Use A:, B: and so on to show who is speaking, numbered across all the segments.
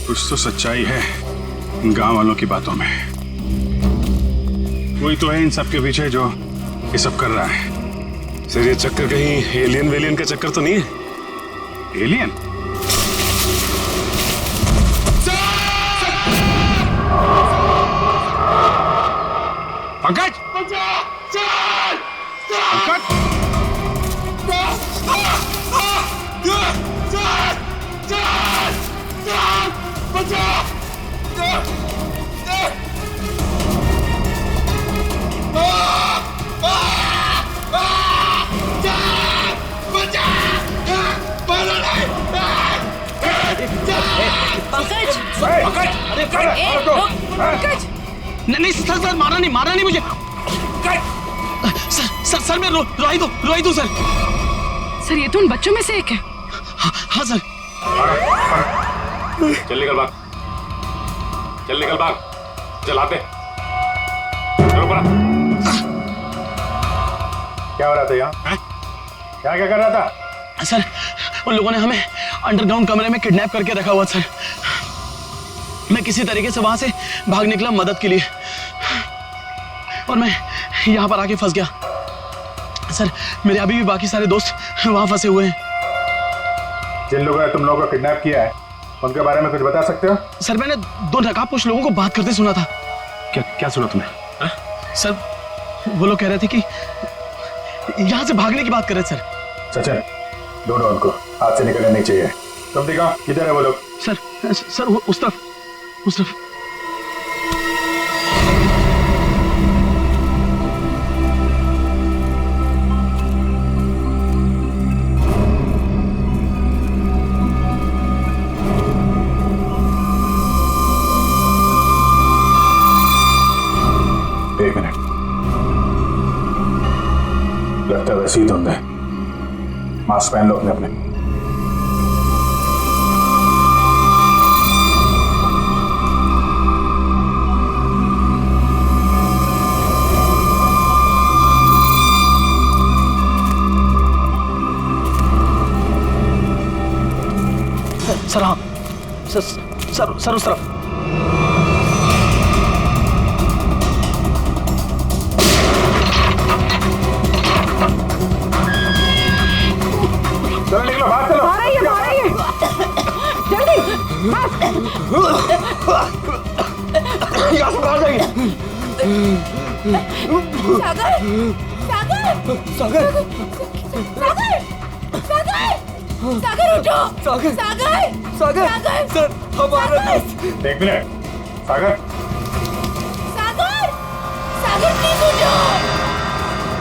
A: कुछ तो सच्चाई है इन गांव वालों की बातों में। कोई तो है इन सब के पीछे जो ये सब कर रहा है।
B: सर ये चक्कर कहीं एलियन वेलियन का चक्कर तो नहीं है?
A: एलियन? पंकज! पंकज!
C: नहीं सर सर मारा नहीं मुझे सर सर मैं रोई दो सर।
D: सर ये तो उन बच्चों में से एक है।
C: हाँ सर।
B: चल निकल भाग चलाते चलो पड़ा।
A: क्या हो रहा था यहाँ? क्या कर रहा था?
C: सर उन लोगों ने हमें अंडरग्राउंड कमरे में किडनैप करके रखा हुआ सर। मैं किसी तरीके से वहां से भाग निकला मदद के लिए और मैं यहाँ पर आके फंस गया सर। मेरे अभी भी बाकी सारे दोस्त वहां फंसे हुए हैं।
A: जिन लोगों ने तुम लोगों को किडनैप किया है उनके बारे में कुछ बता सकते हो?
C: सर मैंने 2 नकाबपोश लोगों को बात करते सुना था।
B: क्या सुना तुमने?
C: सर वो लोग कह रहे थे कि यहाँ से भागने की बात कर रहे थे सर।
A: सचिन ढूंढो उनको, हाथ से निकलने नहीं चाहिए। तुम दिखाओ किधर है वो लोग?
C: सर वो उस तरफ।
A: एक मिनट, लगता है वैसे ही धुंध है। मास्क पहन लो अपने।
C: सर हाँ सर उस तरफ।
A: चलो निकलो, बाहर चलो।
D: आ रही है जल्दी
C: यहाँ से बाहर जाइए।
D: सागर उठो। सागर
C: सर हमारा
A: एक मिनट, सागर
D: प्लीज उठो।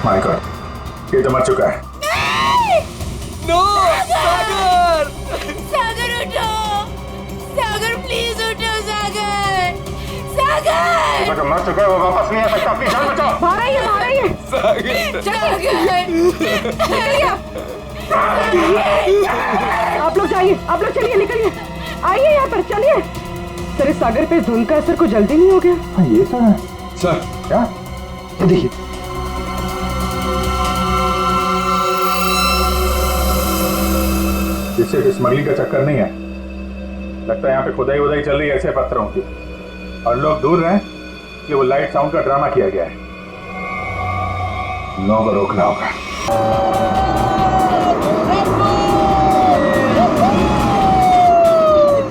A: माय गॉड, ये तो मर चुका है।
C: नो सागर
D: उठो। सागर प्लीज उठो। सागर
A: मर चुका है, वो वापस नहीं आ सकता। अपनी जान बचाओ।
D: बाहर आइए। आप लोग जाइए, आप लोग चलिए, निकलिए, आइए यहाँ पर, चलिए। सर इस सागर पे धुंध का असर कुछ जल्दी नहीं हो गया?
A: हाँ ये तो है सर। क्या? ये देखिए, इससे स्मगलिंग का चक्कर नहीं है। लगता है यहाँ पे खुदाई चल रही है ऐसे पत्थरों की, और लोग दूर रहे कि वो लाइट साउंड का ड्रामा किया गया है। लोगों को रोकना होगा।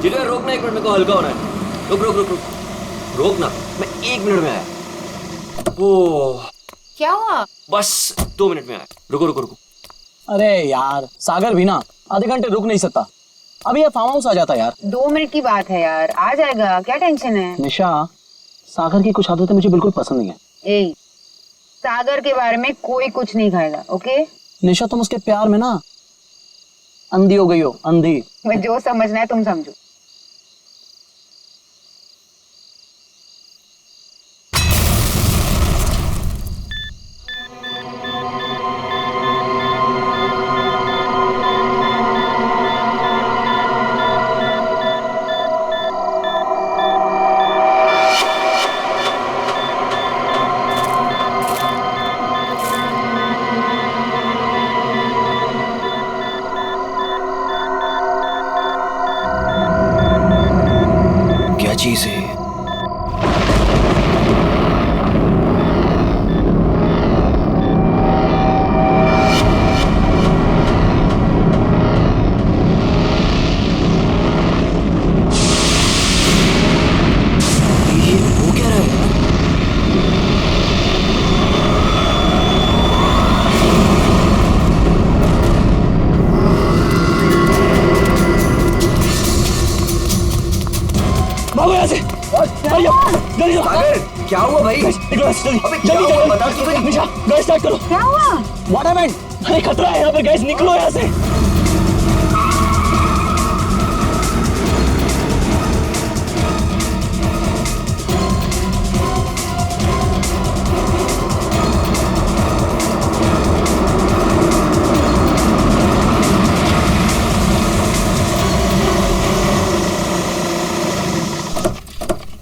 E: जिधर रोकना, 1 मिनट में को हल्का होना है। रुक रोकना, मैं 1 मिनट में आया। ओ
D: क्या हुआ?
E: बस 2 मिनट में आया। रुको।
C: अरे यार सागर भी ना आधे घंटे रुक नहीं सकता। अभी ये फार्म हाउस आ जाता यार।
F: 2 मिनट की बात है यार, आ जाएगा, क्या टेंशन है?
C: निशा, सागर की कुछ आदतें मुझे बिल्कुल पसंद नहीं है।
F: ए, सागर के बारे में कोई कुछ नहीं खाएगा, ओके?
C: निशा तुम उसके प्यार में ना अंधी हो गई हो, अंधी।
F: मैं जो समझना है तुम समझो।
E: चीज है ये? ये हो क्या रहा है?
C: भागो यहाँ से। जल्दी जल्दी
E: सागर, क्या हुआ भाई?
C: निकलो जल्दी
E: अबे क्या
C: जल्दी
E: हुआ?
C: जल्दी
E: बता तो सही।
C: निशा गैस स्टार्ट करो।
F: क्या हुआ?
C: What happened? अरे खतरा है यहाँ पे गैस, निकलो यहाँ से।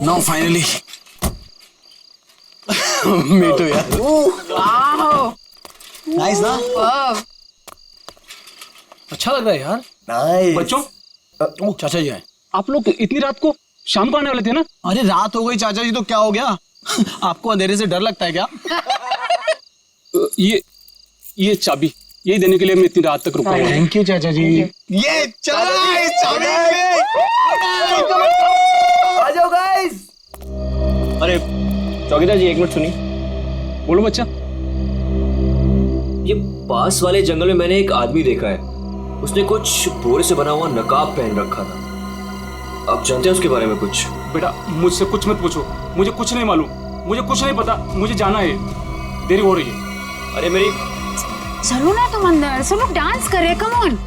C: Now finally. Me too यार।
F: वाह,
C: नाइस ना?
G: अच्छा लग रहा है यार।
E: नाइस।
G: बच्चों,
C: ओह चाचा जी आए।
G: आप लोग इतनी रात को शाम को आने वाले थे ना?
C: अरे रात हो गई चाचा जी तो क्या हो गया? आपको अंधेरे से डर लगता है क्या?
G: ये चाबी यही देने के लिए मैं इतनी रात तक रुका हूँ।
C: थैंक यू चाचा जी। ये चला इस चाबी
E: आ जाओ गाइस।
G: अरे चौकीदार जी, एक मिनट सुनिए। बोलो बच्चा।
E: ये पास वाले जंगल में मैंने एक आदमी देखा है। उसने कुछ बोरे से बना हुआ नकाब पहन रखा था। आप जानते हैं उसके बारे में कुछ?
G: बेटा मुझसे कुछ मत पूछो, मुझे कुछ नहीं मालूम, मुझे कुछ नहीं पता, मुझे जाना है, देरी हो रही है।
E: अरे मेरी
F: चलो ना तुम अंदर, सब लोग डांस कर रहे हैं, कम ऑन।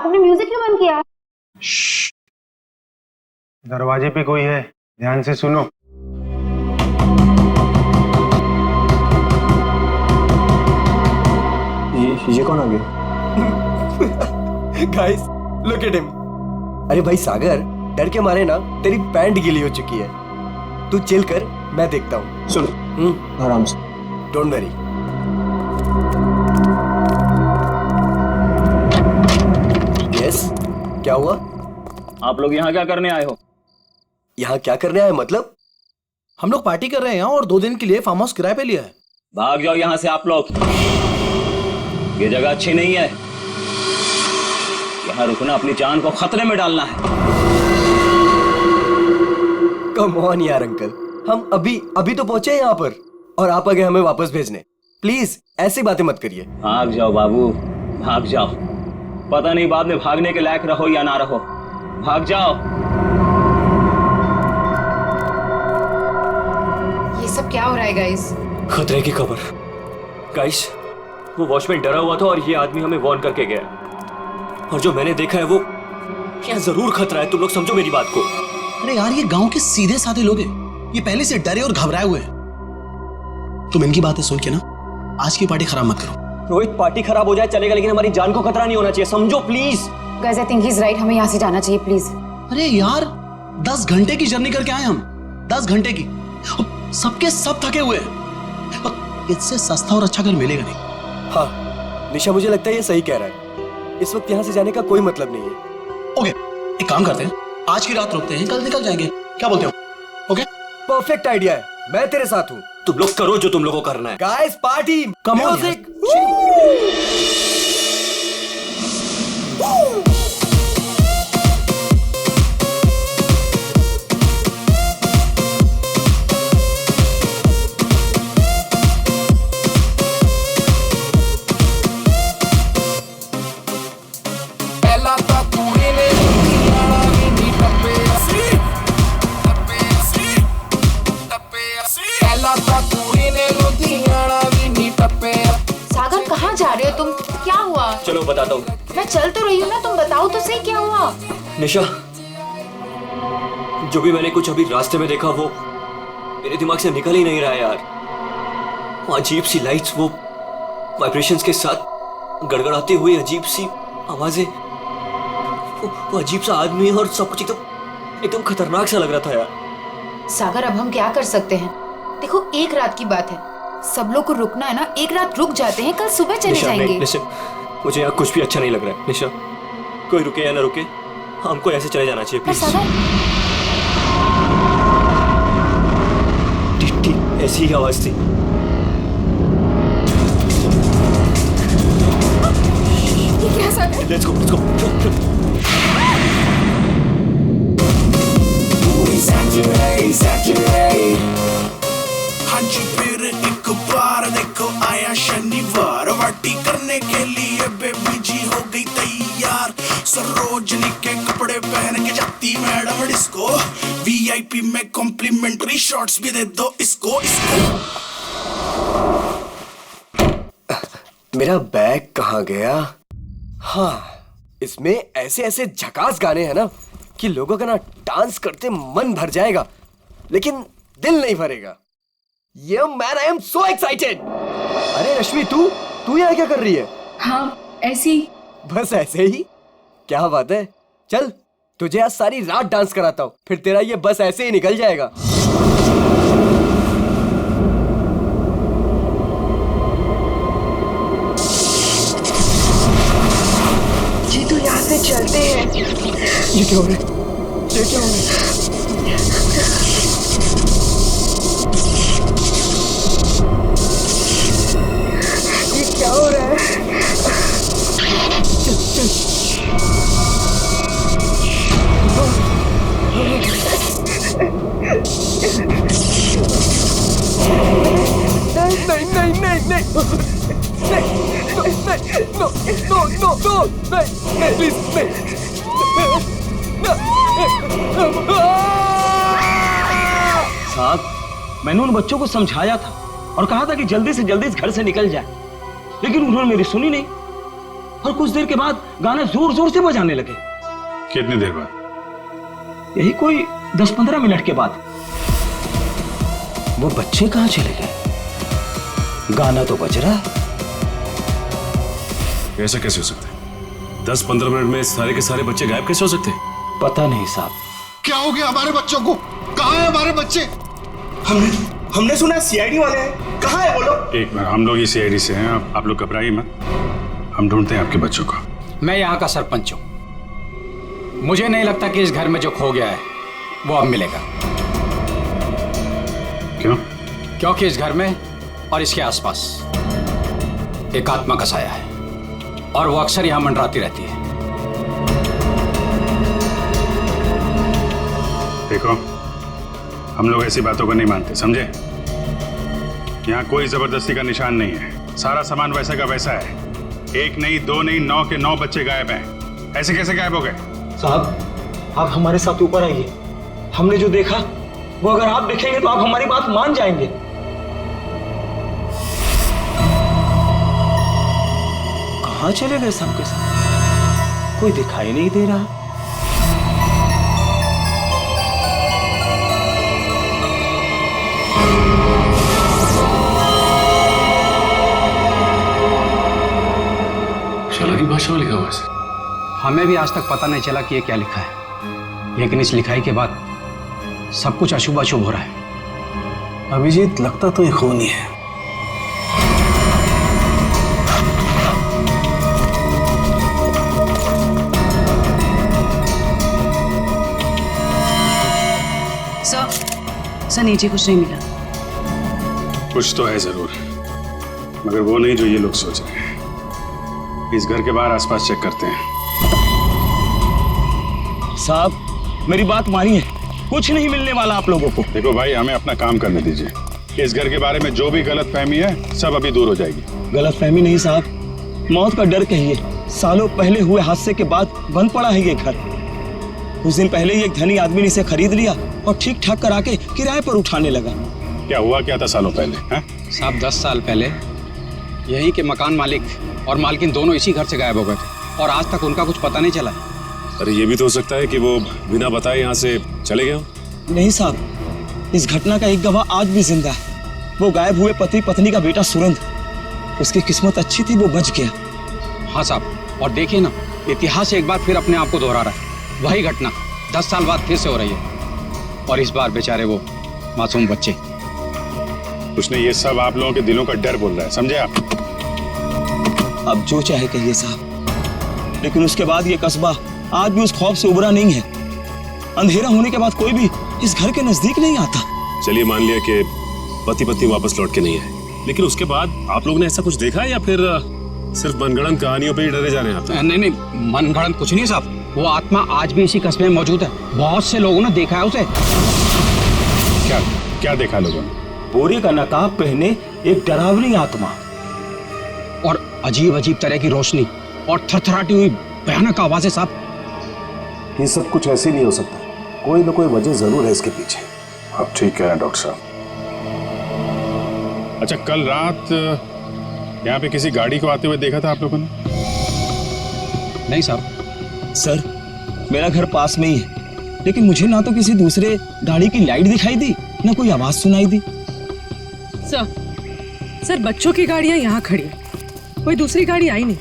F: तुमने म्यूजिक क्यों बंद किया?
H: दरवाजे पे कोई है, ध्यान से सुनो।
E: ये कौन आ गया? Guys look at him. अरे भाई सागर, डर के मारे ना तेरी पैंट गीली हो चुकी है। तू चिल कर, मैं देखता हूँ।
G: सुन
E: आराम से, डोंट वरी। यस, क्या हुआ?
C: आप लोग यहाँ क्या करने आए हो?
E: यहाँ क्या करने आए मतलब?
G: हम लोग पार्टी कर रहे हैं और 2 दिन के लिए फार्म हाउस किराए पे लिया है।
C: भाग जाओ यहाँ से आप लोग, ये जगह अच्छी नहीं है। यहाँ रुकना अपनी जान को खतरे में डालना है।
E: कम ऑन यार अंकल, हम अभी तो पहुंचे हैं यहाँ पर और आप आ गए हमें वापस भेजने। प्लीज ऐसी बातें मत करिए।
C: भाग जाओ बाबू, भाग जाओ। पता नहीं बाद में भागने के लायक रहो या ना रहो। भाग जाओ।
F: ये सब क्या हो रहा है गाइस?
E: खतरे की खबर। गाइस, वो वॉचमैन डरा हुआ था और ये आदमी हमें वार्न करके गया। और जो मैंने देखा है वो क्या जरूर खतरा है। तुम लोग समझो मेरी बात को।
C: अरे यार, ये गांव के सीधे साधे लोग हैं। ये पहले से डरे और घबराए हुए हैं। तुम इनकी बातें सुन के ना आज की पार्टी खराब मत करो।
E: रोहित, पार्टी खराब हो जाए चलेगा, लेकिन हमारी जान को खतरा नहीं होना चाहिए, समझो please.
F: Guys I think he is right, हमें यहाँ से जाना चाहिए प्लीज।
C: अरे यार, 10 घंटे की जर्नी करके आए हम, 10 घंटे की। सबके सब थके हुए हैं। और इससे सस्ता और अच्छा घर मिलेगा नहीं।
E: हाँ,
I: निशा मुझे लगता है ये सही कह रहा है। इस वक्त यहाँ से जाने का कोई मतलब नहीं है।
C: ओके, एक काम करते हैं, आज की रात रुकते हैं, कल निकल जाएंगे, क्या बोलते हो? ओके,
I: परफेक्ट आइडिया है, मैं तेरे साथ हूँ।
E: तुम लोग करो जो तुम लोगों को करना है।
I: Guys party,
C: Come on,
I: music.
F: Sagar कहाँ जा रहे हो तुम? क्या हुआ?
E: चलो बताता हूँ।
F: मैं चल तो रही हूँ ना, तुम बताओ तो सही क्या हुआ?
E: निशा, जो भी मैंने कुछ अभी रास्ते में देखा वो मेरे दिमाग से निकल ही नहीं रहा यार। वो अजीब सी लाइट्स, वो वाइब्रेशंस के साथ गड़गड़ाती हुई अजीब सी आवाजें, वो अजीब सा आदमी और सब कुछ एकदम खतरनाक सा लग रहा था यार।
F: सागर अब हम क्या कर सकते हैं? देखो एक रात की बात है, सब लोग को रुकना है ना, एक रात रुक जाते हैं, कल सुबह चले जाएंगे।
E: मुझे यहाँ कुछ भी अच्छा नहीं लग रहा है निशा। कोई रुके या ना रुके, हमको ऐसे चले जाना चाहिए प्लीज। ठीक ऐसी ही आवाज थी।
F: ये क्या सागर?
E: Let's go.
J: एक बार देखो आया शनिवार, पार्टी करने के लिए बेबी जी हो गई तैयार। सरोजनी के कपड़े पहन के जाती मैडम डिस्को, वीआईपी में कॉम्प्लीमेंट्री शॉट्स भी दे दो इसको।
I: मेरा बैग कहाँ गया? हाँ, इसमें ऐसे ऐसे झकास गाने हैं ना कि लोगों का ना डांस करते मन भर जाएगा, लेकिन दिल नहीं भरेगा। ये man, I am so excited. अरे रश्मि, तू यहाँ क्या कर रही है?
F: हाँ ऐसी।
I: बस ऐसे ही? क्या बात है, चल तुझे आज सारी रात डांस कराता हूँ, फिर तेरा ये बस ऐसे ही निकल जाएगा।
D: जी तो यहाँ से चलते हैं।
I: ये क्या हो रहा है? ये क्या हो रहा है?
D: क्या हो रहा है?
C: साहब, मैंने उन बच्चों को समझाया था और कहा था कि जल्दी से जल्दी इस घर से निकल जाए, लेकिन उन्होंने मेरी सुनी नहीं और कुछ देर के बाद गाना जोर जोर से बजाने लगे।
B: कितनी देर बाद?
C: यही कोई 10-15 मिनट के बाद।
I: वो बच्चे कहाँ चले गए? गाना तो बज रहा है।
B: ऐसा कैसे हो सकता है? 10-15 मिनट में सारे के सारे बच्चे गायब कैसे हो सकते हैं?
I: पता नहीं साहब।
J: क्या हो गया हमारे बच्चों को? कहाँ है हमारे बच्चे? हमने सुना सीआईडी वाले हैं, कहाँ है वो लोग?
B: एक मिनट, हम लोग ही सीआईडी से हैं, आप लोग घबराइए मत, हम ढूंढते हैं आपके बच्चों को।
G: मैं यहाँ का सरपंच हूँ, मुझे नहीं लगता कि इस घर में जो खो गया है वो अब मिलेगा।
B: क्यों?
G: क्योंकि इस घर में और इसके आसपास एक आत्मा का साया है और वो अक्सर यहाँ मंडराती रहती है।
B: देखो, हम लोग ऐसी बातों को नहीं मानते, समझे? यहाँ कोई जबरदस्ती का निशान नहीं है, सारा सामान वैसा का वैसा है। 1 नहीं 2 नहीं 9 के 9 बच्चे गायब हैं। ऐसे कैसे गायब हो गए?
C: साहब, आप हमारे साथ ऊपर आइए, हमने जो देखा वो अगर आप देखेंगे तो आप हमारी बात मान जाएंगे। कहाँ चले गए सबके सब? कोई दिखाई नहीं दे रहा।
B: की भाषा में लिखा हुआ है।
G: हमें भी आज तक पता नहीं चला कि ये क्या लिखा है, लेकिन इस लिखाई के बाद सब कुछ अशुभ अशुभ हो रहा है।
C: अभिजीत, लगता तो ये खून ही है।
K: ऐसा नहीं जी, कुछ नहीं मिला।
B: कुछ तो है जरूर, मगर वो नहीं जो ये लोग सोच रहे हैं। इस घर के बाहर आसपास चेक करते हैं।
C: साहब मेरी बात मानिए, कुछ नहीं मिलने वाला आप लोगों को।
B: देखो भाई, हमें अपना काम करने दीजिए। इस घर के बारे में जो भी गलत फहमी है सब अभी दूर हो जाएगी।
C: गलत फहमी नहीं साहब, मौत का डर कहिए। सालों पहले हुए हादसे के बाद बंद पड़ा है ये घर। कुछ दिन पहले ही एक धनी आदमी ने इसे खरीद लिया और ठीक ठाक करा के किराए पर उठाने लगा।
B: क्या हुआ क्या था सालों पहले?
G: साहब 10 साल पहले यही के मकान मालिक और मालकिन दोनों इसी घर से गायब हो गए थे और आज तक उनका कुछ पता नहीं चला।
L: अरे ये भी तो हो सकता है कि वो बिना बताए यहाँ से चले गए हो।
C: नहीं साहब, इस घटना का एक गवाह आज भी जिंदा है। वो गायब हुए पति पत्नी का बेटा सुरंद। उसकी किस्मत अच्छी थी, वो बच गया।
G: हाँ साहब, और देखिए ना, इतिहास एक बार फिर अपने आप को दोहरा रहा है। वही घटना 10 साल बाद फिर से हो रही है और इस बार बेचारे वो मासूम बच्चे।
B: उसने ये सब आप लोगों के दिलों का डर बोल रहा है, समझे आप?
C: अब जो चाहे कहिए साहब, लेकिन उसके बाद ये कस्बा आज भी उस खौफ से उबरा नहीं है। अंधेरा होने के बाद कोई भी इस घर के नजदीक नहीं आता।
L: चलिए मान लिया कि पति पत्नी वापस लौट के नहीं है, लेकिन उसके बाद आप लोगों ने ऐसा कुछ देखा है या फिर सिर्फ मनगढ़ंत कहानियों पे ही डरे जा रहे हैं आप?
G: नहीं, मनगढ़ंत कुछ नहीं साहब। वो आत्मा आज भी इसी कस्बे में मौजूद है। बहुत से लोगों ने देखा है उसे।
B: क्या देखा लोगों ने?
C: बोरे का नकाब पहने एक डरावनी आत्मा
G: और अजीब अजीब तरह की रोशनी और थरथराती हुई भयानक आवाजें साहब।
M: ये सब कुछ ऐसे नहीं हो सकता, कोई ना कोई वजह जरूर है इसके पीछे।
B: आप ठीक कह रहे हैं डॉक्टर साहब। अच्छा, कल रात यहाँ पे किसी गाड़ी को आते हुए देखा था आप लोगों ने?
G: नहीं साहब।
C: सर मेरा घर पास में ही है, लेकिन मुझे ना तो किसी दूसरे गाड़ी की लाइट दिखाई दी, ना कोई आवाज सुनाई दी।
D: सर बच्चों की गाड़ियां यहाँ खड़ी, कोई दूसरी गाड़ी आई नहीं।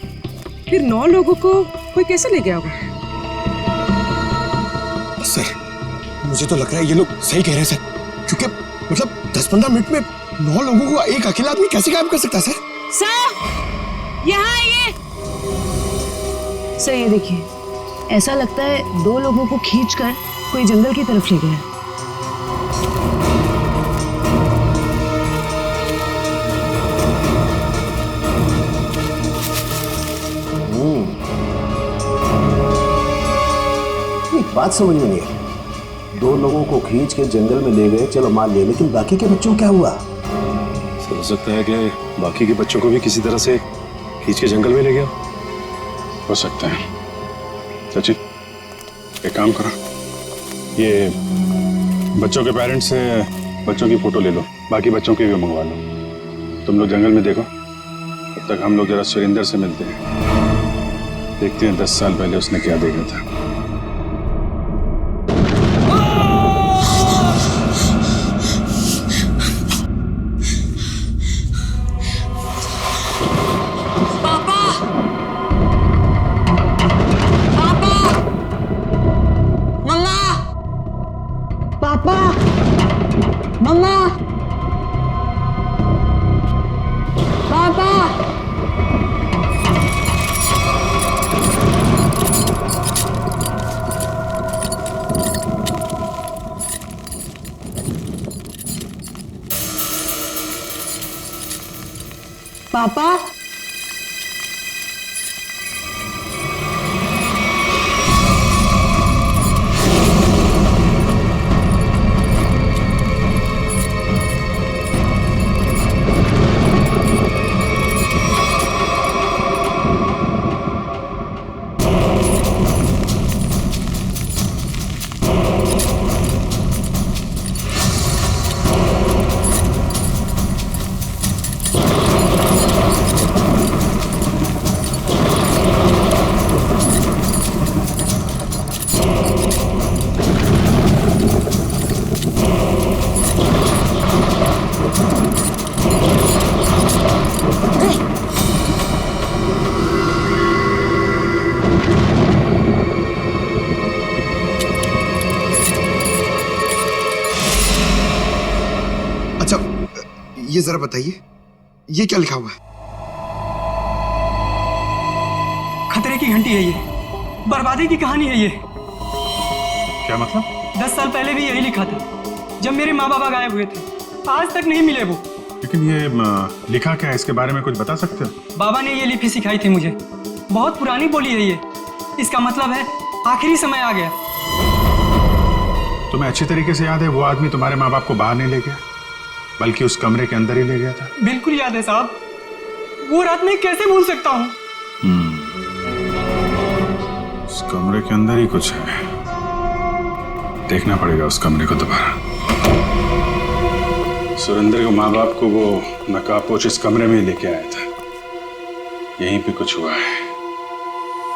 D: फिर 9 लोगों को कोई कैसे ले गया होगा?
J: सर मुझे तो लग रहा है ये लोग सही कह रहे हैं सर, क्योंकि मतलब 10-15 मिनट में 9 लोगों को एक अकेला आदमी कैसे गायब कर सकता है सर?
K: सर यहाँ आइए। सर ये देखिए, ऐसा लगता है 2 लोगों को खींचकर कोई जंगल की तरफ ले गया।
M: बात समझ में नहीं आई। 2 लोगों को खींच के जंगल में ले गए, चलो मान लिया, लेकिन बाकी के बच्चों को क्या हुआ?
L: हो सकता है कि बाकी के बच्चों को भी किसी तरह से खींच के जंगल में ले गया।
B: हो सकता है। सचिन एक काम करो, ये बच्चों के पेरेंट्स से बच्चों की फोटो ले लो, बाकी बच्चों की भी मंगवा लो। तुम लोग जंगल में देखो, तब तक हम लोग जरा सुरेंद्र से मिलते हैं, देखते हैं 10 साल पहले उसने क्या देखा था।
K: पापा,
J: ये जरा बताइए, ये क्या लिखा हुआ है?
N: खतरे की घंटी है ये, बर्बादी की कहानी है ये।
B: क्या मतलब?
N: 10 साल पहले भी यही लिखा था, जब मेरे माँ बाबा गायब हुए थे, आज तक नहीं मिले वो।
B: लेकिन ये लिखा क्या है, इसके बारे में कुछ बता सकते हो?
N: बाबा ने ये लिपि सिखाई थी मुझे, बहुत पुरानी बोली है ये। इसका मतलब है आखिरी समय आ गया।
B: तुम्हें अच्छी तरीके से याद है वो आदमी तुम्हारे माँ बाप को बाहर नहीं ले गया, बल्कि उस कमरे के अंदर ही ले गया था?
N: बिल्कुल याद है साहब, वो रात मैं कैसे भूल सकता हूँ।
B: उस कमरे के अंदर ही कुछ है, देखना पड़ेगा उस कमरे को दोबारा। सुरेंद्र के माँ बाप को वो नकाबपोश इस कमरे में ही लेके आया था, यहीं पे कुछ हुआ है।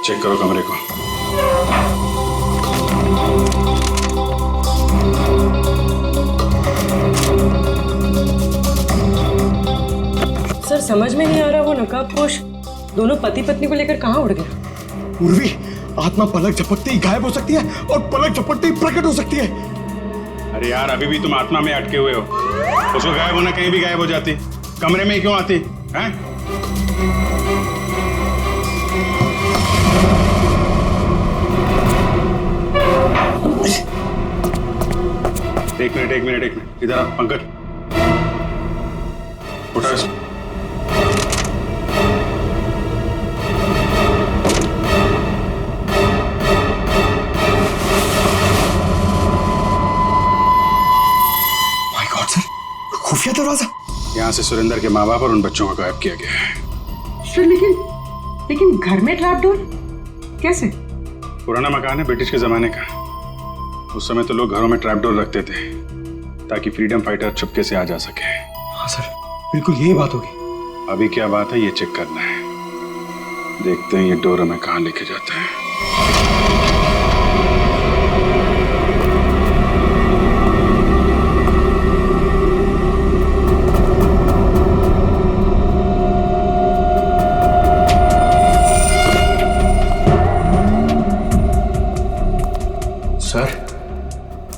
B: चेक करो कमरे को।
D: सर समझ में नहीं आ रहा, वो नकाबपोश दोनों पति पत्नी को लेकर कहाँ उड़ गया?
J: उर्वी, आत्मा पलक झपकते ही गायब हो सकती है और पलक झपकते ही प्रकट हो सकती है।
B: अरे यार, अभी भी तुम आत्मा में अटके हुए हो। उसको गायब होना कहीं भी गायब हो जाती, कमरे में ही क्यों आती हैं? एक मिनट इधर आ पंकज, उठा इसको।
J: माय गॉड सर, खुफिया दरवाजा।
B: यहाँ से सुरेंद्र के माँ बाप और उन बच्चों को गायब किया गया है।
D: सर लेकिन घर में ट्रैप डोर कैसे?
B: पुराना मकान है, ब्रिटिश के जमाने का। उस समय तो लोग घरों में ट्रैप डोर रखते थे ताकि फ्रीडम फाइटर चुपके से आ जा सके।
J: हाँ सर, बिल्कुल यही बात होगी।
B: अभी क्या बात है ये चेक करना है। देखते हैं ये डोर हमें कहाँ लेके जाता है।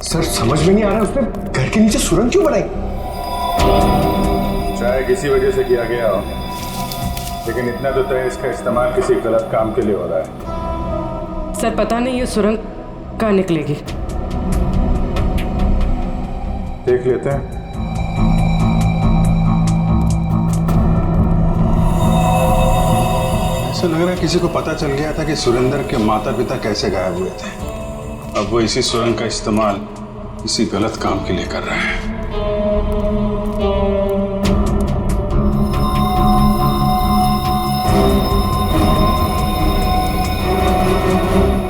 J: सर समझ में नहीं आ रहा, उसने घर के नीचे सुरंग क्यों बनाई?
A: शायद किसी वजह से किया गया हो, लेकिन इतना तो तय इसका इस्तेमाल किसी गलत काम के लिए हो रहा है।
D: सर पता नहीं ये सुरंग कहाँ निकलेगी।
A: देख लेते हैं।
B: ऐसा लग रहा है किसी को पता चल गया था कि सुरेंद्र के माता पिता कैसे गायब हुए थे। अब वो इसी सुरंग का इस्तेमाल किसी गलत काम के लिए कर रहा है।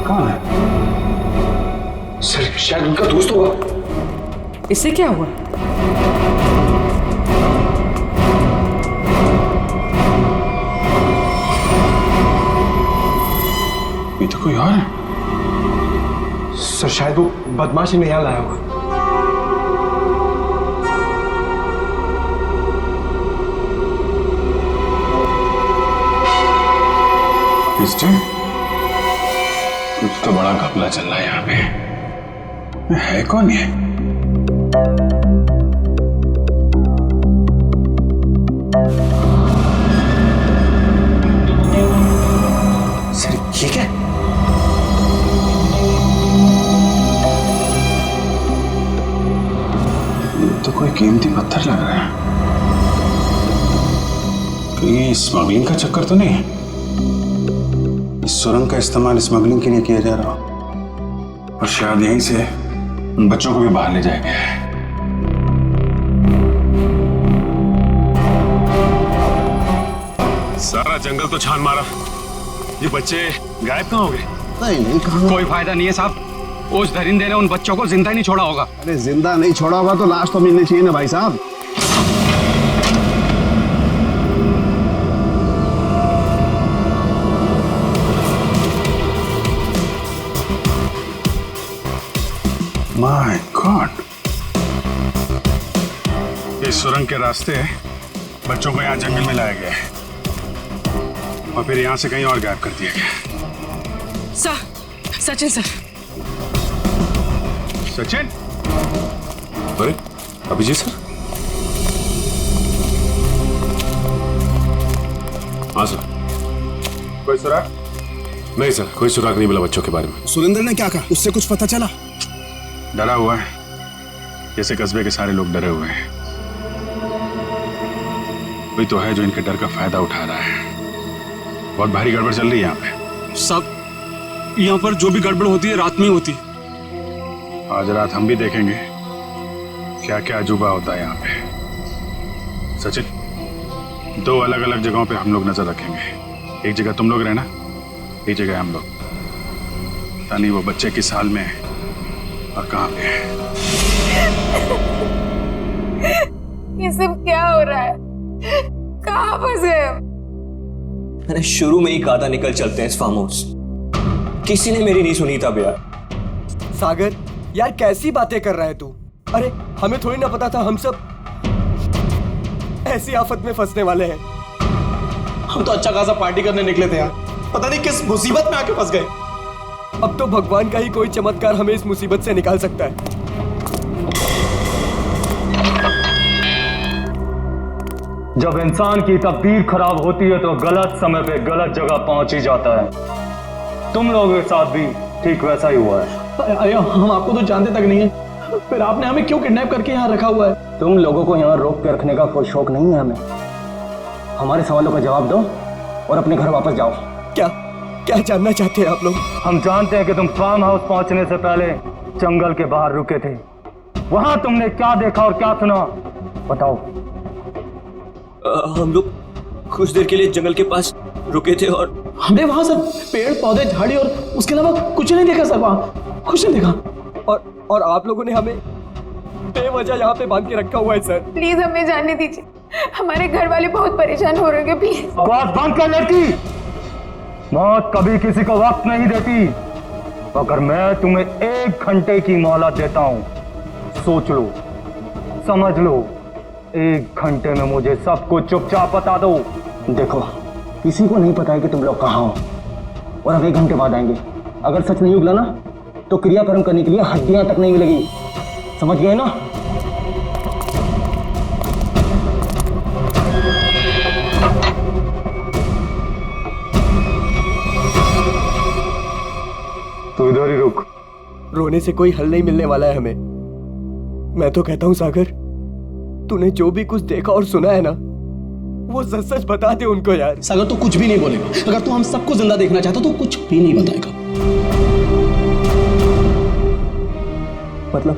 B: कौन है?
J: सर शायद उनका दोस्त होगा।
D: इससे क्या हुआ?
B: ये तो कोई और है।
J: सर शायद वो बदमाश इन्हें यहाँ लाया होगा।
B: कुछ तो बड़ा घपला चल रहा है यहाँ पे। है कौन ये?
J: सर ये क्या?
B: ये तो कोई कीमती पत्थर लग रहा है। कहीं स्मगलिंग का चक्कर तो नहीं है? इस सुरंग का इस्तेमाल स्मगलिंग के लिए किया जा रहा हो और शायद यहीं से उन बच्चों को भी बाहर ले जाया गया है।
L: सारा जंगल तो छान मारा, ये बच्चे गायब कहाँ हो गए?
M: नहीं कहाँ?
G: कोई फायदा नहीं है साहब, उस दरिंदे ने उन बच्चों को जिंदा ही नहीं छोड़ा होगा।
M: अरे जिंदा नहीं छोड़ा होगा तो लाश तो मिलनी चाहिए ना भाई साहब।
B: माय गॉड, इस सुरंग के रास्ते बच्चों को यहाँ जंगल में लाया गया है और फिर यहाँ से कहीं और गायब कर दिया गया।
D: सचिन सर।
B: सचिन?
L: अरे अभिजीत सर। हाँ सर।
A: कोई सुराग?
L: नहीं सर, कोई सुराग नहीं मिला बच्चों के बारे में।
J: सुरेंद्र ने क्या कहा? उससे कुछ पता चला?
B: डरा हुआ है, जैसे कस्बे के सारे लोग डरे हुए हैं। कोई तो है जो इनके डर का फायदा उठा रहा है। बहुत भारी गड़बड़ चल रही है यहाँ पे।
L: सब यहाँ पर जो भी गड़बड़ होती है रात में होती है।
B: आज रात हम भी देखेंगे क्या क्या अजूबा होता है यहाँ पे। सचिन, 2 अलग अलग जगहों पे हम लोग नजर रखेंगे। एक जगह तुम लोग रहना, एक जगह हम लोग। पता नहीं वो बच्चे किस हाल में है और कहाँ पे है।
F: ये सब क्या हो रहा है? कहाँ फंस गए हम?
E: मैंने शुरू में ही कहा था निकल चलते हैं इस फार्म हाउस। किसी ने मेरी नहीं सुनी तब यार।
I: सागर यार कैसी बातें कर रहा है तू? अरे हमें थोड़ी ना पता था हम सब ऐसी आफत में फंसने वाले हैं।
C: हम तो अच्छा खासा पार्टी करने निकले थे यार, पता नहीं किस मुसीबत में आके फंस गए।
I: अब तो भगवान का ही कोई चमत्कार हमें इस मुसीबत से निकाल सकता है।
O: जब इंसान की तकदीर खराब होती है तो गलत समय पे गलत जगह पहुंच ही जाता है। तुम लोगों के साथ भी ठीक वैसा ही हुआ है।
C: अरे हम आपको तो जानते तक नहीं है, फिर आपने हमें क्यों किडनैप करके यहाँ रखा हुआ है?
O: तुम लोगों को यहाँ रोक के रखने का कोई शौक नहीं है हमें। हमारे सवालों का जवाब दो और अपने घर वापस जाओ।
I: क्या क्या जानना चाहते हैं आप लोग?
O: हम जानते हैं कि तुम फार्म हाउस पहुंचने से पहले जंगल के बाहर रुके थे। वहां तुमने क्या देखा और क्या सुना, बताओ।
E: हम लोग कुछ देर के लिए जंगल के पास रुके थे और
C: हमने वहां सर पेड़ पौधे झाड़ी और उसके अलावा कुछ नहीं देखा सर, वहां कुछ नहीं देखा।
I: और आप लोगों ने हमें बेवजह यहाँ पे बांध के रखा हुआ है सर।
F: प्लीज हमें जाने दीजिए, हमारे घर वाले बहुत परेशान हो रहे हैं। प्लीज
O: आवाज बंद कर लड़की। मौत कभी किसी को वक्त नहीं देती। अगर मैं तुम्हें 1 घंटे की मोहलत देता हूं, सोच लो, समझ लो। 1 घंटे में मुझे सब कुछ चुपचाप बता दो। देखो, किसी को नहीं पता है कि तुम लोग कहाँ हो और अब 1 घंटे बाद आएंगे। अगर सच नहीं उगला ना तो क्रियाकर्म करने के लिए हड्डियां तक नहीं मिलेगी। समझ गए ना? तू इधर ही रुक।
I: रोने से कोई हल नहीं मिलने वाला है हमें। मैं तो कहता हूं सागर, तूने जो भी कुछ देखा और सुना है ना, वो सच सच बता दे उनको यार।
C: सागर तू कुछ भी नहीं बोलेगा। अगर तू हम सबको जिंदा देखना चाहता तो कुछ भी नहीं बताएगा।
I: मतलब?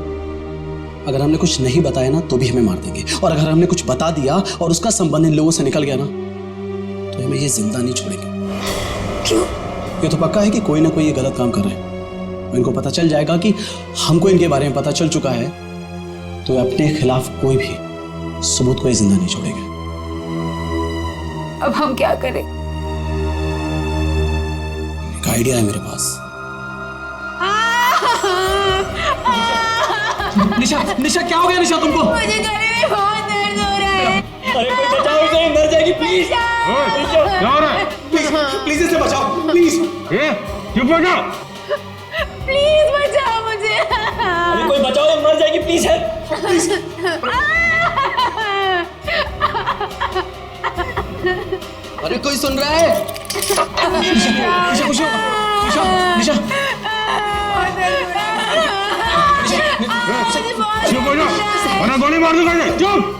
C: अगर हमने कुछ नहीं बताया ना तो भी हमें मार देंगे, और अगर हमने कुछ बता दिया और उसका संबंध इन लोगों से निकल गया ना तो हमें ये जिंदा नहीं छोड़ेंगे। क्यों? ये तो पक्का है कि कोई ना कोई ये गलत काम कर रहे हैं। इनको पता चल जाएगा कि हमको इनके बारे में पता चल चुका है, तो अपने खिलाफ कोई भी सबूत को ये जिंदा नहीं छोड़ेंगे।
F: अब हम क्या करें?
C: एक आइडिया है मेरे पास। निशा, निशा क्या हो गया निशा तुमको?
F: मुझे गले में बहुत दर्द हो रहा है।
C: अरे कोई बचाओ इसे, मर जाएगी प्लीज।
O: क्या हो रहा है?
C: प्लीज इसे बचाओ प्लीज।
O: चुप हो जाओ।
F: प्लीज बचाओ मुझे।
C: अरे कोई बचाओ, ये मर जाएगी प्लीज। प्लीज। अरे कोई सुन रहा है? निशा खुश हो? निशा
O: चुप हो जाओ वरना गोली मार दूंगा। चुप।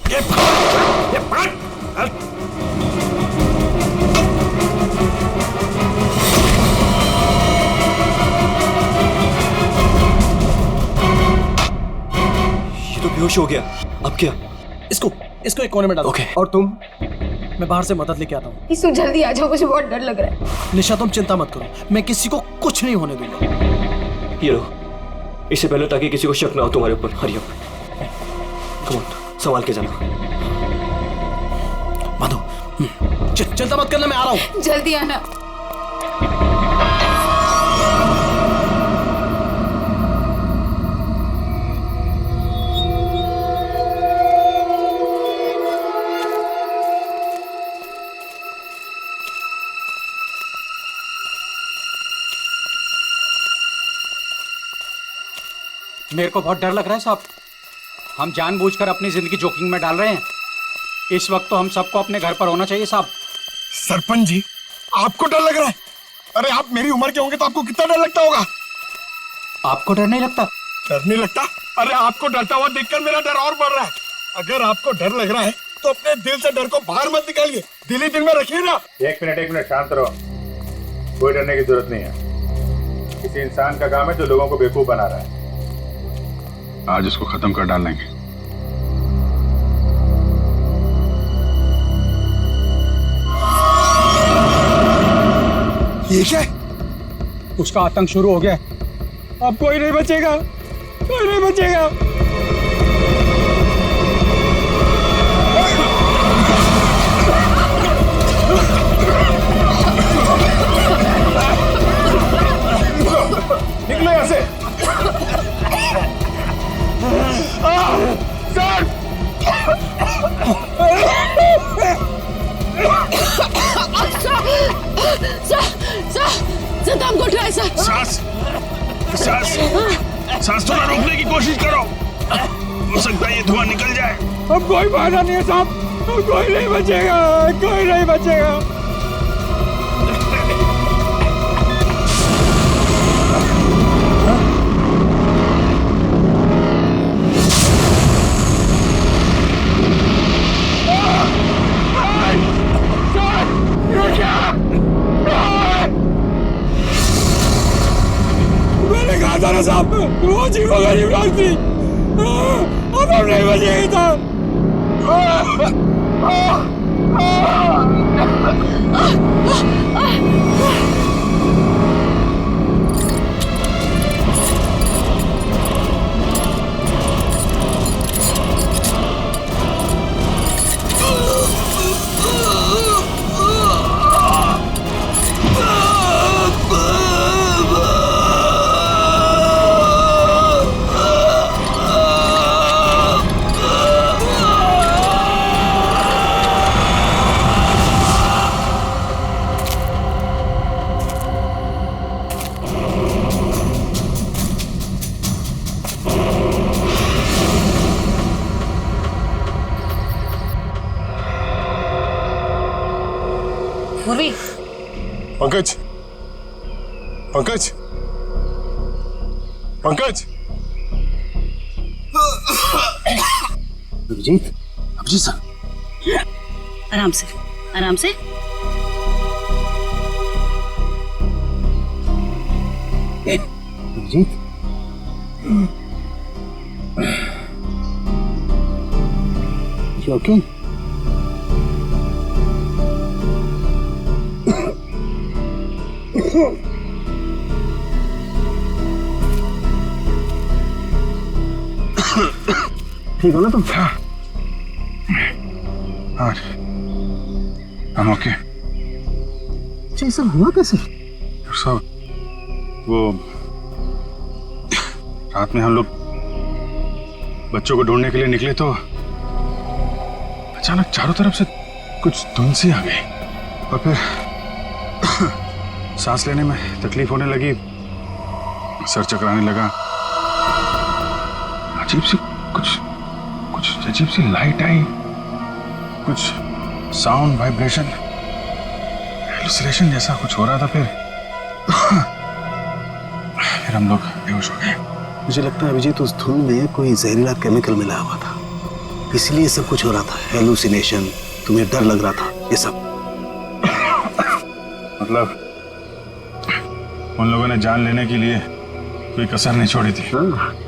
E: ये तो बेहोश हो गया। अब क्या?
C: इसको एक कोने में डालो।
E: ओके।
I: और तुम?
C: मैं बाहर से मदद लेके आता हूँ।
F: इसु जल्दी आ जाओ, मुझे बहुत डर लग रहा है।
C: निशा तुम चिंता मत करो, मैं किसी को कुछ नहीं होने दूंगा।
E: ये लो, इससे पहले ताकि किसी को शक ना हो तुम्हारे ऊपर। हरी अप, कम ऑन, संभाल के जाना।
C: माधो, चिंता मत करना, मैं आ रहा हूँ।
F: जल्दी आना।
G: मेरे को बहुत डर लग रहा है साहब। हम जानबूझकर अपनी जिंदगी जोखिम में डाल रहे हैं। इस वक्त तो हम सबको अपने घर पर होना चाहिए साहब।
J: सरपंच जी, आपको डर लग रहा है? अरे आप मेरी उम्र के होंगे तो आपको कितना डर लगता होगा?
N: आपको डर नहीं लगता?
J: डर नहीं लगता? अरे आपको डरता हुआ देखकर मेरा डर और बढ़ रहा है। अगर आपको डर लग रहा है तो अपने दिल से डर को बाहर मत निकालिए, दिल ही दिल में रखिए ना।
A: एक मिनट शांत रहो। कोई डरने की जरूरत नहीं है। किसी इंसान का काम है जो लोगों को बेवकूफ बना रहा है।
B: आज इसको खत्म कर डालेंगे।
J: ये क्या?
N: उसका आतंक शुरू हो गया। अब कोई नहीं बचेगा, कोई नहीं बचेगा।
A: निकलो यहाँ से।
K: सर दम घुट रहा है सर।
B: सांस थोड़ा रोकने की कोशिश करो, हो सकता है ये धुआं निकल जाए।
N: अब कोई फायदा नहीं है साहब, अब कोई नहीं बचेगा, कोई नहीं बचेगा। मैंने कहा था ना साहब, वो जीवो गरीब लोग थी। अब हम नहीं बचेंगे साहब।
K: पूर्वी,
J: पंकज, पंकज, पंकज।
M: अभिजीत, अभिजीत सर,
K: आराम से, आराम से।
M: Abhijit, you okay? ठीक हो ना तुम?
B: हाँ, हम ओके।
M: ये सब हुआ कैसे?
B: सब वो रात में हम लोग बच्चों को ढूंढने के लिए निकले तो अचानक चारों तरफ से कुछ धुंध सी आ गई और फिर सांस लेने में तकलीफ होने लगी, सर चकराने लगा। अजीब सी कुछ अजीब सी लाइट आई, कुछ साउंड, वाइब्रेशन, हेलुसिनेशन जैसा कुछ हो रहा था। फिर हम लोग बेहोश हो गए।
M: मुझे लगता है अभिजीत उस धुन में कोई जहरीला केमिकल मिला हुआ था, इसलिए सब कुछ हो रहा था। हेलुसिनेशन, तुम्हें डर लग रहा था, ये सब।
B: मतलब उन लोगों ने जान लेने के लिए कोई कसर नहीं छोड़ी थी।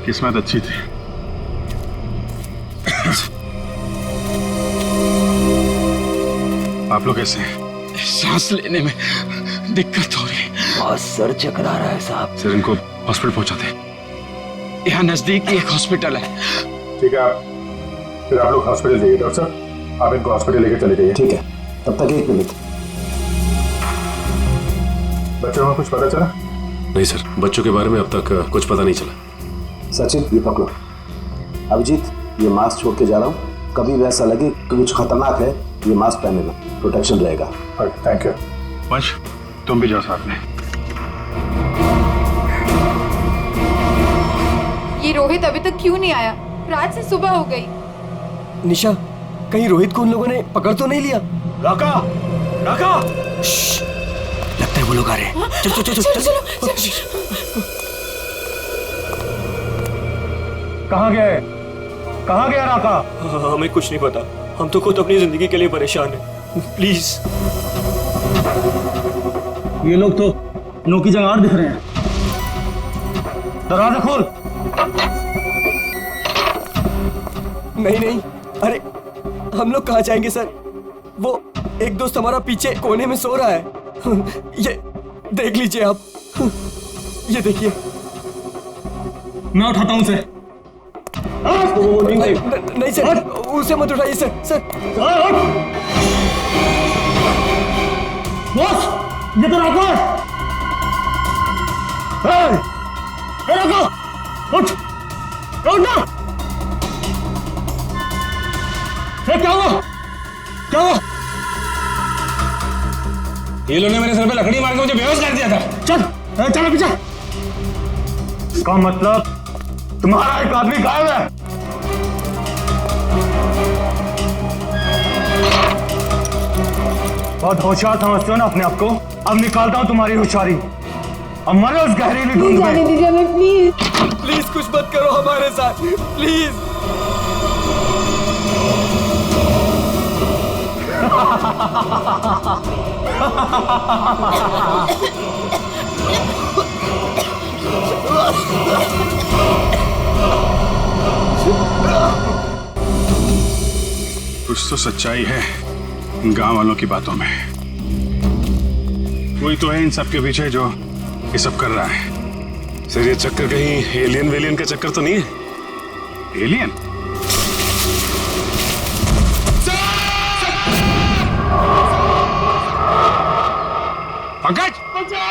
B: किस्मत अच्छी थी। आप लोग कैसे हैं?
C: सांस लेने में दिक्कत हो रही है।
I: बहुत सर चकरा रहा है साहब।
B: सर इनको हॉस्पिटल पहुंचाते।
C: यहाँ नजदीक एक हॉस्पिटल है।
A: ठीक है, फिर आप लोग हॉस्पिटल जाइए। डॉक्टर साहब, आप इनको हॉस्पिटल लेके चले जाइए।
M: ठीक है, तब तक 1 मिनट।
A: बच्चों को कुछ पता चला?
L: नहीं सर, बच्चों के बारे में अब तक कुछ पता नहीं चला।
M: सचिन, ये पकड़ो। अभिजीत, ये मास्क छोड़ के जा रहा हूँ, कभी भी ऐसा लगे कि कुछ खतरनाक है, ये मास्क पहने लो, प्रोटेक्शन रहेगा।
A: Thank you.
B: वंश, तुम भी जाओ साथ में।
F: ये रोहित अभी तक क्यों नहीं आया? रात से सुबह हो गई।
I: निशा, कहीं रोहित को उन लोगों ने पकड़ तो नहीं लिया?
J: राका, राका।
I: लगता है वो लोग आ रहे हैं। चल चल चल चल, चल, चल, चल।
O: कहाँ गया है? कहाँ गया राका?
E: हमें कुछ नहीं पता, हम तो खुद अपनी जिंदगी के लिए परेशान हैं। प्लीज।
O: ये लोग तो नो की जगह दिख रहे हैं। दरवाजा खोल।
I: नहीं नहीं, अरे हम लोग कहाँ जाएंगे सर? वो एक दोस्त हमारा पीछे कोने में सो रहा है। ये देख लीजिए आप, ये देखिए।
O: मैं उठाता हूँ उसे।
I: नहीं सर, उसे मत उठाइए सर। सर
O: बॉस, ये तो राका है। राका, उठ ना। क्या हुआ? क्या हुआ?
L: ये लोगों ने मेरे सर पे लकड़ी मार के मुझे बेहोश कर दिया था।
O: चल चलो पीछे। इसका मतलब तुम्हारा एक आदमी गायब है। बहुत होशियार समझते हो ना अपने आप को? अब निकालता हूं तुम्हारी होशियारी। अब मरो उस गहरीली धुंध में।
K: जाने दीजिए हमें प्लीज।
I: प्लीज कुछ मत करो हमारे साथ, प्लीज।
B: कुछ तो सच्चाई है इन गांव वालों की बातों में। कोई तो है इन सब के पीछे जो ये सब कर रहा है।
L: सर ये चक्कर कहीं एलियन वेलियन का चक्कर तो नहीं है?
B: एलियन? पंकज! पंकज!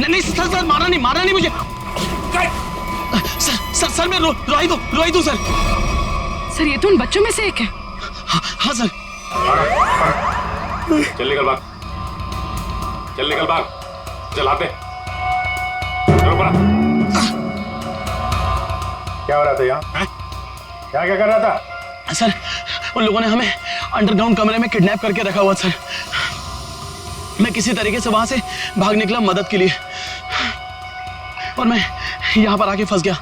C: नहीं सर, सर मारा नहीं मुझे। सर मैं रोई दूं सर।
D: सर ये तो उन बच्चों में से एक है।
C: हाँ सर।
L: चल निकल बाहर, चलाते।
A: क्या हो रहा था यहाँ? क्या कर रहा था?
C: सर उन लोगों ने हमें अंडरग्राउंड कमरे में किडनैप करके रखा हुआ सर। मैं किसी तरीके से वहां से भाग निकला मदद के लिए, और मैं यहाँ पर आके फंस गया।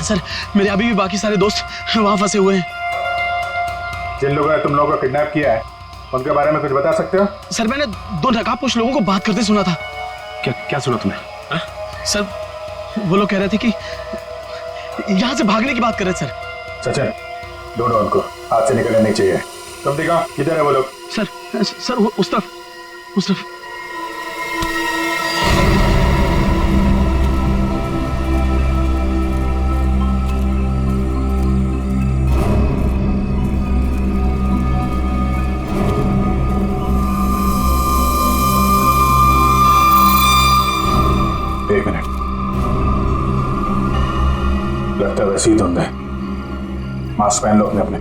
C: सर मेरे अभी भी बाकी सारे दोस्त वहां फंसे हुए हैं।
A: जिन लोगों ने तुम लोगों को किडनैप किया है उनके बारे में कुछ बता सकते हो?
C: सर मैंने 2 नकाबपोश लोगों को बात करते सुना था।
L: क्या सुना तुमने?
C: सर वो लोग कह रहे थे कि यहाँ से भागने की बात कर रहे थे सर।
A: सचिन, ढूंढो उनको, हाथ से निकलने नहीं चाहिए। तुम दिखाओ किधर है वो लोग?
C: सर वो उस तरफ।
A: एक मिनट, लगता है वैसे ही धुंध है। मास्क पहन लो अपने।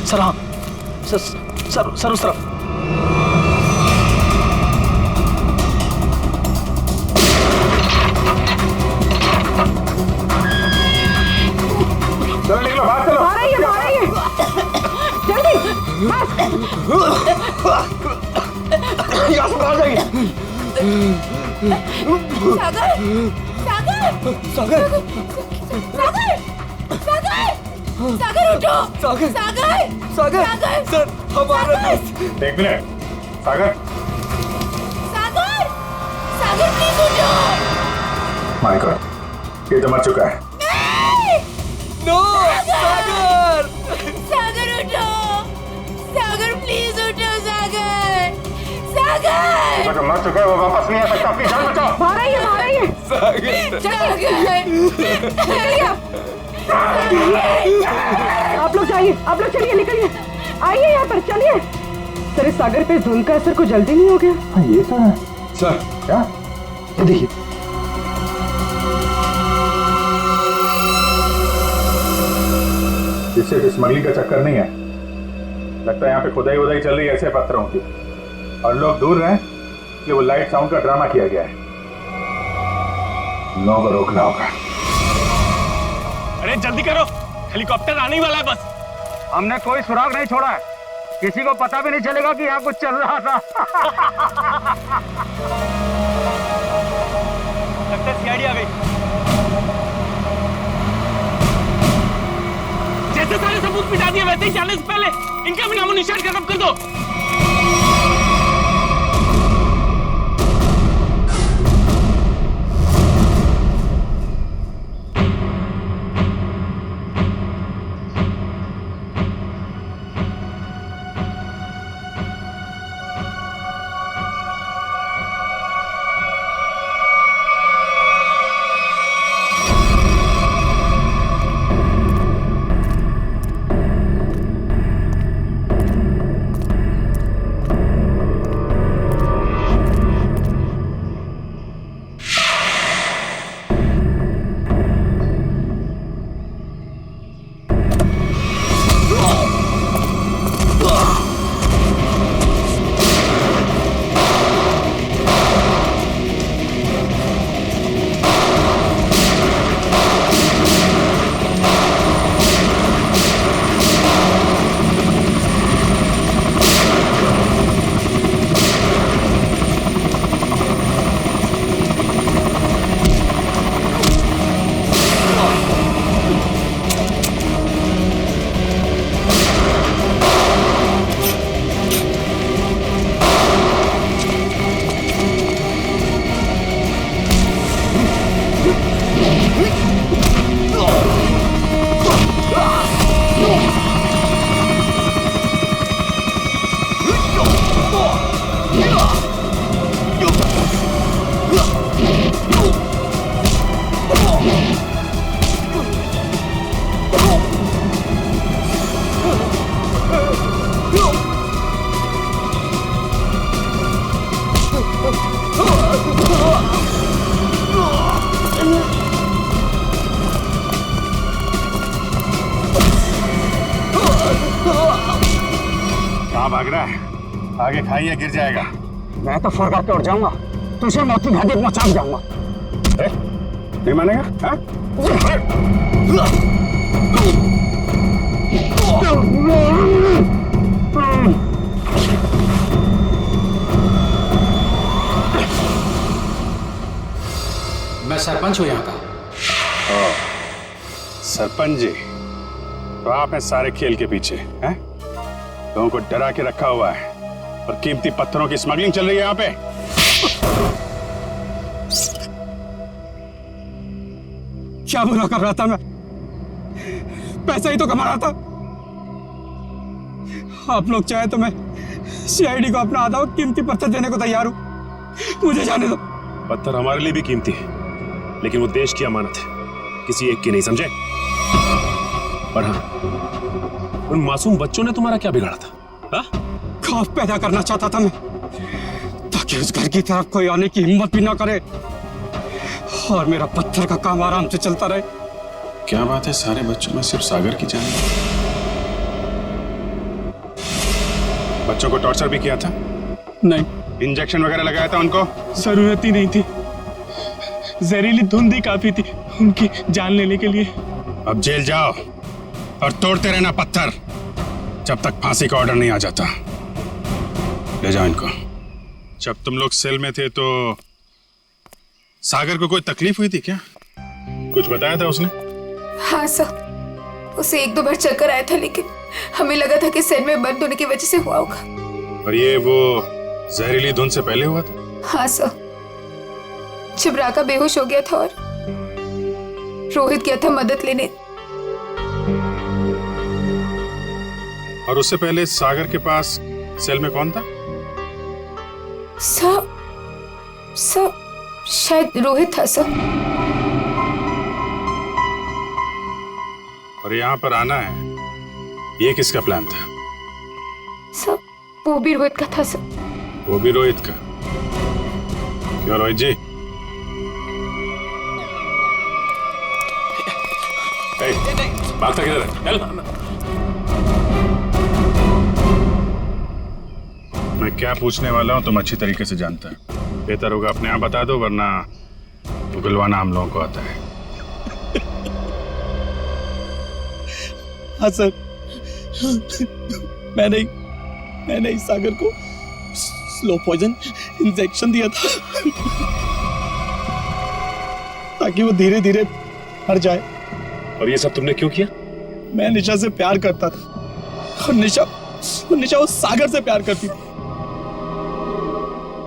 C: सर हाँ सर उस तरफ।
A: चलो निकलो, बाहर चलो।
D: बाहर आइए जल्दी।
I: यहाँ से बाहर जाइए।
F: सागर उठो।
I: सागर सर हमारा।
A: एक मिनट, सागर
F: प्लीज उठो।
A: माय गॉड, ये तो मर चुका है।
I: नो सागर
F: उठो। सागर प्लीज उठो।
A: जो मर चुका है वो वापस नहीं आ सकता। अपनी जान बचाओ।
D: बाहर आइए
I: सागर
F: सागर
D: आप लोग जाइए, आप लोग चलिए, निकलिए, आइए यहाँ पर, चलिए। सर इस सागर पे धुंध का असर को जल्दी नहीं हो गया?
A: हाँ ये तो है
O: सर।
A: क्या?
O: ये देखिए,
A: इससे स्मगलिंग का चक्कर नहीं है, लगता है यहाँ पे खुदाई वुदाई चल रही है ऐसे पत्थरों की, और लोग दूर रहे कि वो लाइट साउंड का ड्रामा किया गया है। लोगों को रोकना होगा।
C: अरे जल्दी करो, हेलीकॉप्टर आने वाला है बस।
O: हमने कोई सुराग नहीं छोड़ा है, किसी को पता भी नहीं चलेगा कि यहाँ कुछ चल रहा था।
C: लगता है सीआईडी आ गई। जैसे सारे सबूत मिटा दिए वैसे ही जाने से पहले इनका भी नामो निशान खत्म कर दो।
B: कहाँ भाग रहा है? आगे खाइए, गिर जाएगा।
O: मैं तो फरका के उड़ जाऊंगा, तुझे मौत की घाटी पहुंचा जाऊंगा।
B: नहीं मानेगा? हाँ?
G: मैं सरपंच हूँ यहाँ का।
B: सरपंच जी, तो आप हैं सारे खेल के पीछे, हैं? लोगों को डरा के रखा हुआ है और कीमती पत्थरों की स्मगलिंग चल रही है यहाँ पे।
O: क्या बुरा कर रहा था मैं? पैसा ही तो कमा रहा था। आप लोग चाहे तो मैं सीआईडी को अपना आधा कीमती पत्थर देने को तैयार हूं, मुझे जाने दो।
L: पत्थर हमारे लिए भी कीमती है, लेकिन वो देश की अमानत है, किसी एक की नहीं, समझे? और हाँ, उन मासूम बच्चों ने तुम्हारा क्या बिगाड़ा था? हा?
O: खौफ पैदा करना चाहता था मैं, ताकि उस घर की तरफ कोई आने की हिम्मत भी ना करे और मेरा पत्थर का काम आराम से चलता रहे।
B: क्या बात है, सारे बच्चों में सिर्फ सागर की जान? बच्चों को टॉर्चर भी किया था?
O: नहीं।
B: इंजेक्शन वगैरह लगाया था उनको?
C: जरूरत ही नहीं थी, जहरीली धुंध ही काफी थी उनकी जान लेने के लिए।
B: अब जेल जाओ और तोड़ते रहना पत्थर जब तक फांसी का ऑर्डर नहीं आ जाता। ले जाओ इनको। जब तुम लोग सेल में थे तो सागर को कोई तकलीफ हुई थी क्या? कुछ बताया था उसने?
F: हाँ सर, उसे एक दो बार चक्कर आया था, लेकिन हमें लगा था कि सेल में बंद होने की वजह से हुआ होगा।
B: और ये वो जहरीली धुंध से पहले हुआ था?
F: हाँ सर, जब राका बेहोश हो गया था और रोहित गया था मदद लेने।
B: और उससे पहले सागर के पास सेल में कौन था?
F: सर शायद रोहित था सर।
B: और यहाँ पर आना है, ये किसका प्लान था?
F: सब वो भी रोहित का था सर।
B: वो भी रोहित का? क्यों रोहित जी? भागता किधर है? चल। मैं क्या पूछने वाला हूँ तुम अच्छी तरीके से जानते हैं। बेहतर होगा अपने आप बता दो, वरना उगलवाना हम लोगों को आता है।
C: हाँ सर, मैंने इस सागर को स्लो पॉइजन इंजेक्शन दिया था ताकि वो धीरे धीरे मर जाए।
L: और ये सब तुमने क्यों किया?
C: मैं निशा से प्यार करता था और निशा उस सागर से प्यार करती थी।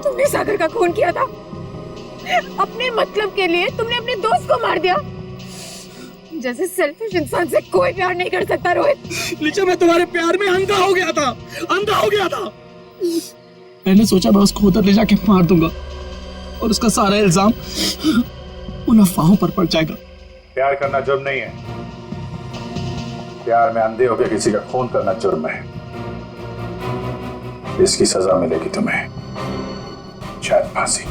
D: तुमने सागर का खून किया था अपने मतलब के लिए। तुमने अपने दोस्त को मार दिया। जैसे सेल्फिश इंसान से कोई प्यार नहीं कर सकता रोहित।
C: निशा, मैं तुम्हारे प्यार में अंधा हो गया था। मैंने सोचा मैं उसको उधर ले जाके मार दूंगा और उसका सारा इल्जाम उन अफवाहों पर पड़ जाएगा।
A: प्यार करना जुर्म नहीं है। प्यार में अंधे होकर किसी का खून करना जुर्म है। इसकी सजा मिलेगी तुम्हें, शायद फांसी।